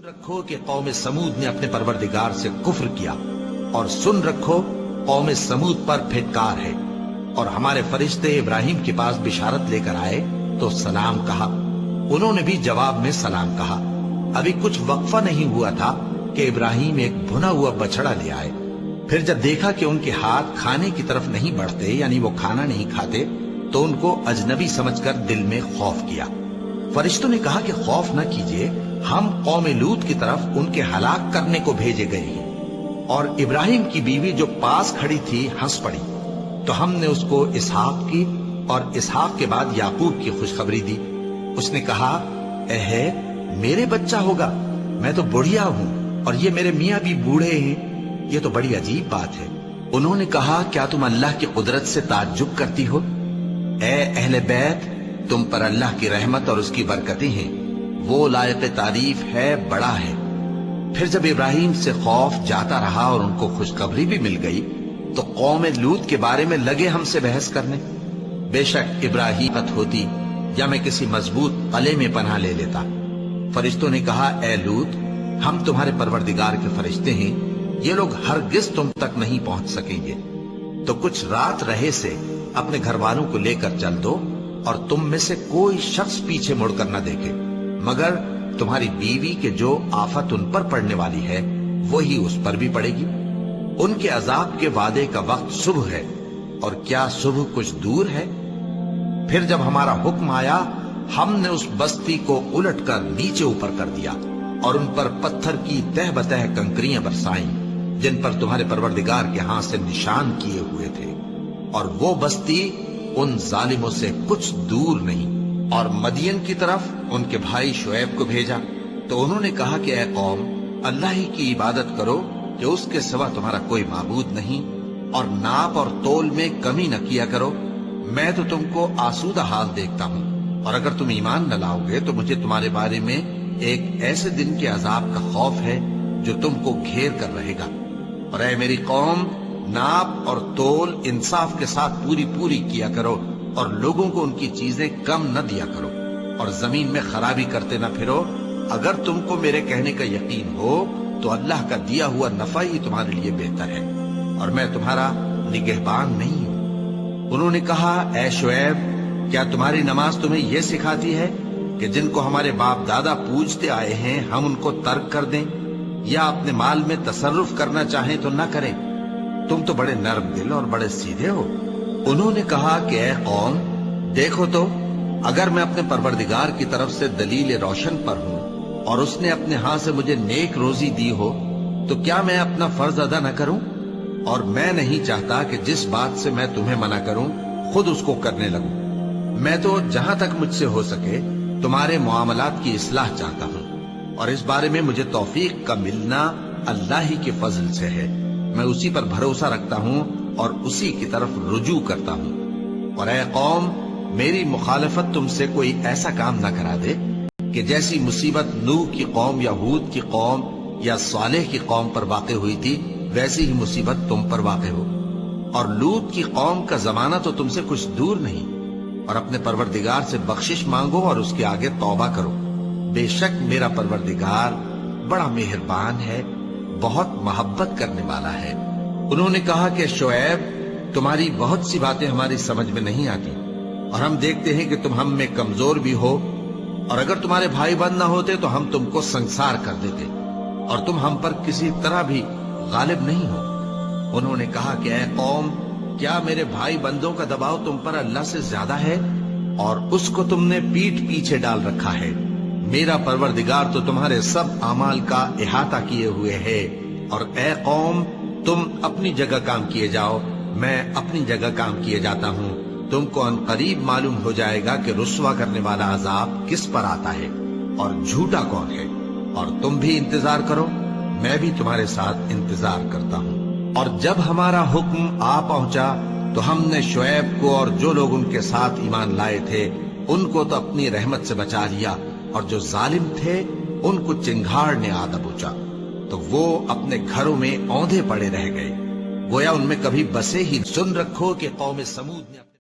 रखो कि कौम समूद ने अपने परवरदिगार से कुफ्र किया, और सुन रखो कौम समूद पर फिटकार है। और हमारे फरिश्ते इब्राहिम के पास बिशारत लेकर आए तो सलाम कहा, उन्होंने भी जवाब में सलाम कहा। अभी कुछ वक्फा नहीं हुआ था कि इब्राहिम एक भुना हुआ बछड़ा ले आए। फिर जब देखा कि उनके हाथ खाने की तरफ नहीं बढ़ते, यानी वो खाना नहीं खाते, तो उनको अजनबी समझकर दिल में खौफ किया। फरिश्तों ने कहा कि खौफ न कीजिए, हम कौम लूत की तरफ उनके हलाक करने को भेजे गए हैं। और इब्राहिम की बीवी जो पास खड़ी थी हंस पड़ी, तो हमने उसको इसहाक की और इसहाक के बाद याकूब की खुशखबरी दी। उसने कहा, एहे मेरे बच्चा होगा, मैं तो बुढ़िया हूं और ये मेरे मियाँ भी बूढ़े हैं, ये तो बड़ी अजीब बात है। उन्होंने कहा, क्या तुम अल्लाह की कुदरत से ताज्जुब करती हो? ए अहले बैत, तुम पर अल्लाह की रहमत और उसकी बरकतें हैं, वो लायक तारीफ है, बड़ा है। फिर जब इब्राहिम से खौफ जाता रहा और उनको खुशखबरी भी मिल गई, तो कौम लूत के बारे में लगे हमसे बहस करने। बेशक इब्राहिम होती या मैं किसी मजबूत कले में पनाह ले लेता। फरिश्तों ने कहा, ए लूत, हम तुम्हारे परवरदिगार के फरिश्ते हैं, ये लोग हरगिज तुम तक नहीं पहुंच सकेंगे। तो कुछ रात रहे से अपने घर वालों को लेकर चल दो, और तुम में से कोई शख्स पीछे मुड़कर न देखे, मगर तुम्हारी बीवी के जो आफत उन पर पड़ने वाली है वही उस पर भी पड़ेगी। उनके अजाब के वादे का वक्त सुबह है, और क्या सुबह कुछ दूर है? फिर जब हमारा हुक्म आया, हमने उस बस्ती को उलटकर नीचे ऊपर कर दिया और उन पर पत्थर की तह बतह कंकरियां बरसाईं, जिन पर तुम्हारे परवरदिगार के हाथ से निशान किए हुए थे। और वो बस्ती उन जालिमों से कुछ दूर नहीं। और मदियन की तरफ उनके भाई शुएब को भेजा, तो उन्होंने कहा कि ए कौम, अल्लाह ही की इबादत करो कि उसके सिवा तुम्हारा कोई माबूद नहीं, और नाप और तोल में कमी न किया करो। मैं तो तुमको आसूदा हाल देखता हूँ, और अगर तुम ईमान न लाओगे तो मुझे तुम्हारे बारे में एक ऐसे दिन के अजाब का खौफ है जो तुमको घेर कर रहेगा। और ऐ मेरी कौम, नाप और तोल इंसाफ के साथ पूरी पूरी किया करो, और लोगों को उनकी चीजें कम न दिया करो, और जमीन में खराबी करते न फिरो। अगर तुमको मेरे कहने का यकीन हो तो अल्लाह का दिया हुआ नफा ही तुम्हारे लिए बेहतर है, और मैं तुम्हारा निगहबान नहीं हूं। उन्होंने कहा, ऐ शुएब, क्या तुम्हारी नमाज तुम्हें यह सिखाती है कि जिनको हमारे बाप दादा पूजते आए हैं हम उनको तर्क कर दें, या अपने माल में तसर्रुफ करना चाहें तो न करें? तुम तो बड़े नर्म दिल और बड़े सीधे हो। उन्होंने कहा कि ए कौम, देखो तो, अगर मैं अपने परवरदिगार की तरफ से दलील रोशन पर हूं और उसने अपने हाथ से मुझे नेक रोजी दी हो, तो क्या मैं अपना फर्ज अदा न करूं? और मैं नहीं चाहता कि जिस बात से मैं तुम्हें मना करूं खुद उसको करने लगूं। मैं तो जहां तक मुझसे हो सके तुम्हारे मुआमलात की इस्लाह चाहता हूं, और इस बारे में मुझे तौफीक का मिलना अल्लाह ही के फजल से है। मैं उसी पर भरोसा रखता हूं और उसी की तरफ रुजू करता हूं। और ए कौम, मेरी मुखालफत तुमसे कोई ऐसा काम न करा दे कि जैसी मुसीबत नूह की कौम या हूद की कौम या सालेह की कौम पर वाक़े हुई थी, वैसी ही मुसीबत तुम पर वाक़े हो। और लूत की कौम का जमाना तो तुमसे कुछ दूर नहीं। और अपने परवरदिगार से बख्शिश मांगो और उसके आगे तौबा करो। बेशक मेरा परवरदिगार बड़ा मेहरबान है, बहुत मोहब्बत करने वाला है। उन्होंने कहा कि शुएब, तुम्हारी बहुत सी बातें हमारी समझ में नहीं आती, और हम देखते हैं कि तुम हम में कमजोर भी हो, और अगर तुम्हारे भाई बंद न होते तो हम तुमको संसार कर देते, और तुम हम पर किसी तरह भी गालिब नहीं हो। उन्होंने कहा कि ए कौम, क्या मेरे भाई बंदों का दबाव तुम पर अल्लाह से ज्यादा है, और उसको तुमने पीठ पीछे डाल रखा है? मेरा परवरदिगार तो तुम्हारे सब अमाल का इहाता किए हुए है। और ए कौम, तुम अपनी जगह काम किए जाओ, मैं अपनी जगह काम किए जाता हूँ। तुमको अनकरीब मालूम हो जाएगा कि रुस्वा करने वाला अजाब किस पर आता है और झूठा कौन है। और तुम भी इंतजार करो, मैं भी तुम्हारे साथ इंतजार करता हूँ। और जब हमारा हुक्म आ पहुंचा तो हमने शुएब को और जो लोग उनके साथ ईमान लाए थे उनको तो अपनी रहमत से बचा लिया, और जो जालिम थे उनको चिंगाड़ ने आ दबोचा, तो वो अपने घरों में औंधे पड़े रह गए, गोया उनमें कभी बसे ही। सुन रखो कि कौम समूद ने